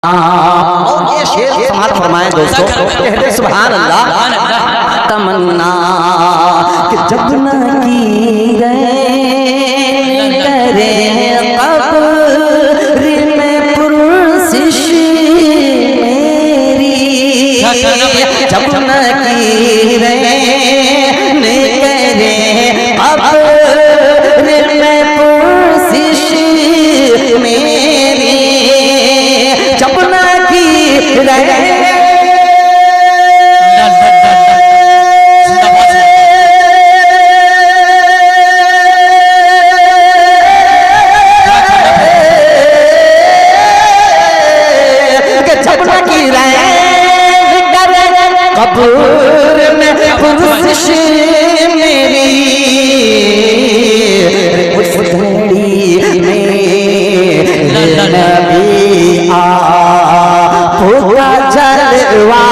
और ये शेर समाप्त फरमाए दोस्तों, कहते सुभान अल्लाह। तमन्ना कि जब न की करे कब्र में पुरसिश मेरी, जब न की करे कब्र में पुरसिश मेरी, जब न की रहे कब्र में पुरसिश मेरी, उस घड़ी में नबी आ पूरा जलवा